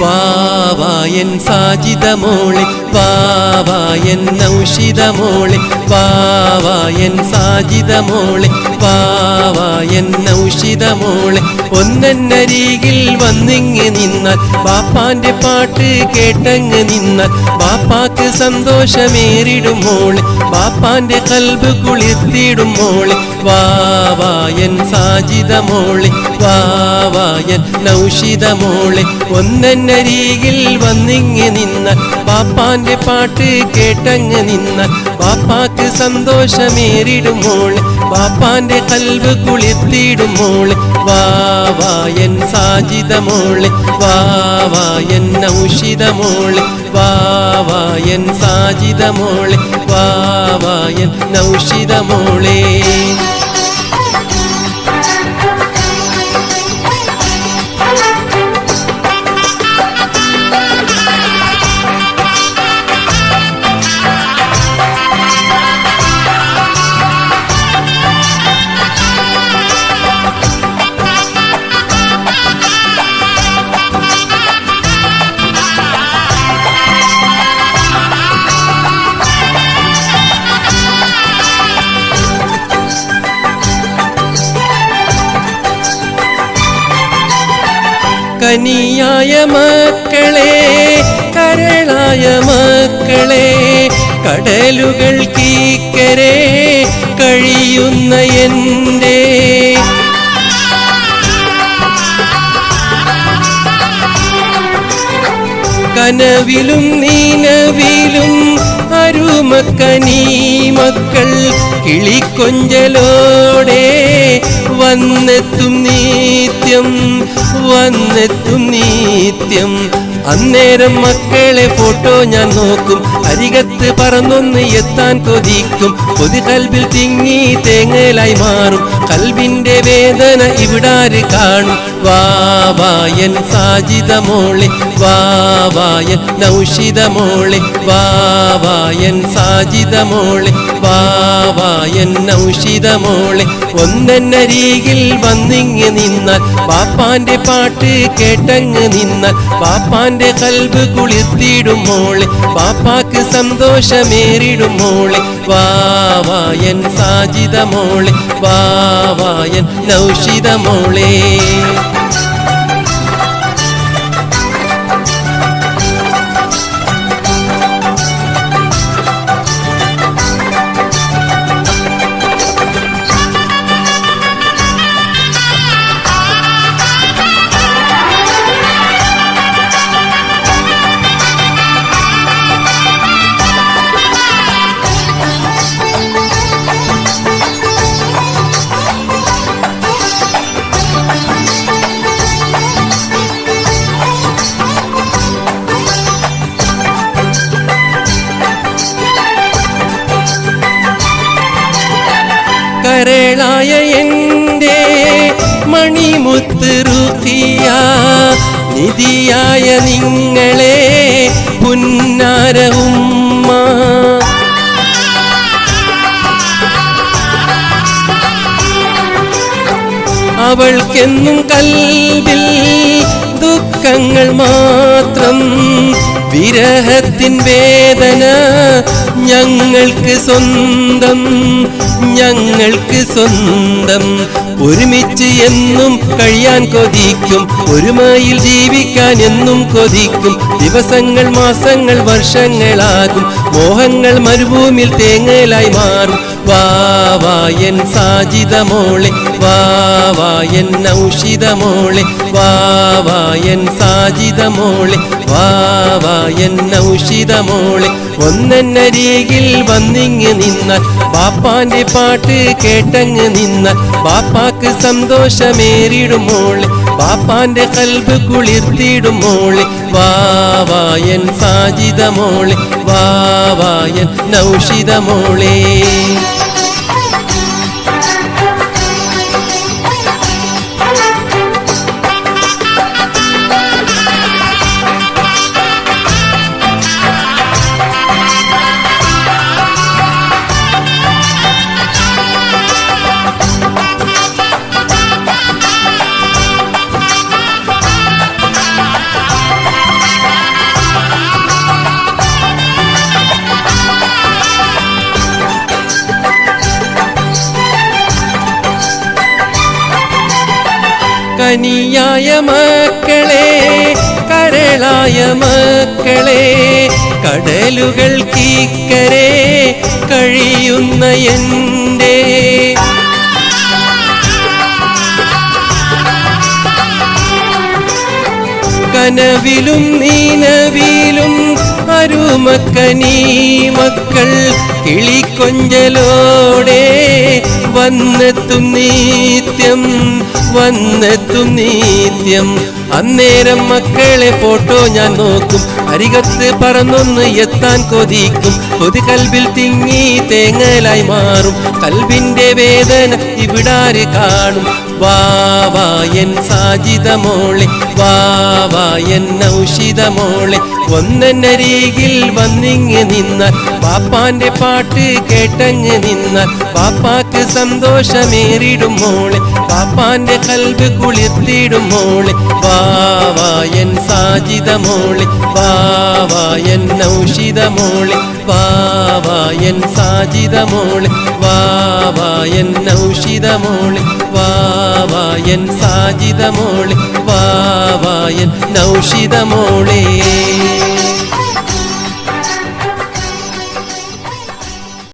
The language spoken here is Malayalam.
വാവായൻ സാജിദ മോളെ വാവായൻ നൗഷിദ മോളെ വാവായൻ സാജിദ മോളെ വാവായൻ നൗഷിദ മോളെ ഒന്നരികിൽ വന്നിങ്ങ് നിന്നാൽ ബാപ്പാന്റെ പാട്ട് കേട്ടങ്ങ് നിന്നാൽ ബാപ്പാക്ക് സന്തോഷമേറിടും മോളെ ബാപ്പാന്റെ കൽബ് കുളിർത്തിടും മോളെ വാവായൻ സാജിദ മോളെ വാവായൻ നൗഷിദ മോളെ ഒന്നരികിൽ വന്നിങ്ങ് നിന്നാൽ ബാപ്പാന്റെ പാട്ട് കേട്ടങ്ങ് നിന്നാൽ ബാപ്പാക്ക് സന്തോഷമേറിടും മോളെ ബാപ്പാന്റെ കൽബ് കുളിർത്തിടും മോളെ വാവായൻ സാജിദ മോളെ വാവായൻ നൗഷിദ മോളെ വാവായൻ സാജിദ മോളെ വാവായൻ നൗഷിദ മോളെ കനിയായ മക്കളെ കരളായ മക്കളെ കടലുകൾ കീക്കരെ കഴിയുന്ന എൻ്റെ കനവിലും നീനവിലും അരുമക്കനീ മക്കൾ കിളിക്കൊഞ്ചലോടെ വന്നെത്തും നിത്യം വന്നെത്തും നിത്യം അന്നേരം മക്കളെ ഫോട്ടോ ഞാൻ നോക്കും അരികത്ത് പറന്നൊന്ന് എത്താൻ കൊതിക്കും കൊതി കൽബിൽ തിങ്ങി തേങ്ങലായി മാറും കൽബിന്റെ വേദന ഇവിടാര് കാണും വാവായൻ സാജിദ മോളെ വാവായൻ നൗഷിദ മോളെ വാവായൻ സാജിദ മോളെ വാവായൻ നൗഷിദ മോളെ ഒന്നരികിൽ വന്നിങ്ങ് നിന്നാൽ ബാപ്പാന്റെ പാട്ട് കേട്ടങ്ങ് നിന്നാൽ ബാപ്പാന്റെ കൽബ് കുളിർത്തിടും മോളെ ബാപ്പാക്ക് സന്തോഷമേറിടും മോളെ വാവായൻ സാജിദ മോളെ വാവായൻ നൗഷിദ മോളെ കരളായ എൻ്റെ മണിമുത്ത് റുഖിയ നിധിയായ നിങ്ങളെ പുന്നാര ഉമ്മ അവൾക്കെന്നും കൽബിൽ ദുഃഖങ്ങൾ മാത്രം വിരഹത്തിൻ വേദന ഞങ്ങൾക്ക് സ്വന്തം ഞങ്ങൾക്ക് സ്വന്തം ഒരുമിച്ച് എന്നും കഴിയാൻ കൊതിക്കും ഒരുമയിൽ ജീവിക്കാൻ എന്നും കൊതിക്കും ദിവസങ്ങൾ മാസങ്ങൾ വർഷങ്ങളാകും മോഹങ്ങൾ മരുഭൂമിയിൽ തേങ്ങലായി മാറും വാവായൻ സാജിദ മോളെ വാവായൻ നൗഷിദ മോളെ വാവായൻ സാജിദ മോളെ വാവായൻ നൗഷിദ മോളെ ഒന്നരികിൽ വന്നിങ്ങ് നിന്നാൽ ബാപ്പാന്റെ പാട്ട് കേട്ടങ്ങ് നിന്നാൽ ബാപ്പാക്ക് സന്തോഷമേറിടും മോളെ ബാപ്പാന്റെ കൽബ് കുളിർത്തിടും മോളെ വാവായൻ സാജിദ മോളെ വാവായൻ നൗഷിദ മോളെ കനിയായ മക്കളെ കരളായ മക്കളെ കടലുകൾക്കിക്കരെ കഴിയുന്ന എൻ്റെ കനവിലും നീനവിലും അരുമക്കനീ മക്കൾ കിളിക്കൊഞ്ചലോടെ വന്നെത്തും നിത്യം വന്നെത്തും നിത്യം. അന്നേരം മക്കളെ ഫോട്ടോ ഞാൻ നോക്കും, അരികത്ത് പറന്നൊന്ന് എത്താൻ കൊതിക്കും. കൊതി കൽബിൽ തിങ്ങി തേങ്ങലായി മാറും, കൽബിന്റെ വേദന ഇവിടാര് കാണും. വാവാ എൻ സാജിദ മോളെ, വാവാ എൻ ഔഷിദ മോളെ, ഒന്നരികിൽ വന്നിങ്ങ് നിന്നാൽ പാപ്പാന്റെ പാട്ട് കേട്ടങ്ങ് നിന്നാൽ പാപ്പാക്ക് സന്തോഷമേറിടും മോളെ, പാപ്പാന്റെ കൽബ് കുളിർത്തിടും മോളെ. വാവാ എൻ സാജിദ മോളെ, വാവാ എൻ ഔഷിദ മോളെ, വാവാ എൻ സാജിദ മോളെ, വാവാ എൻ ഔഷിദ മോളെ, വാവാ എൻ സാജിദ മോളെ, വാവാ എൻ ഔഷിദ മോളെ.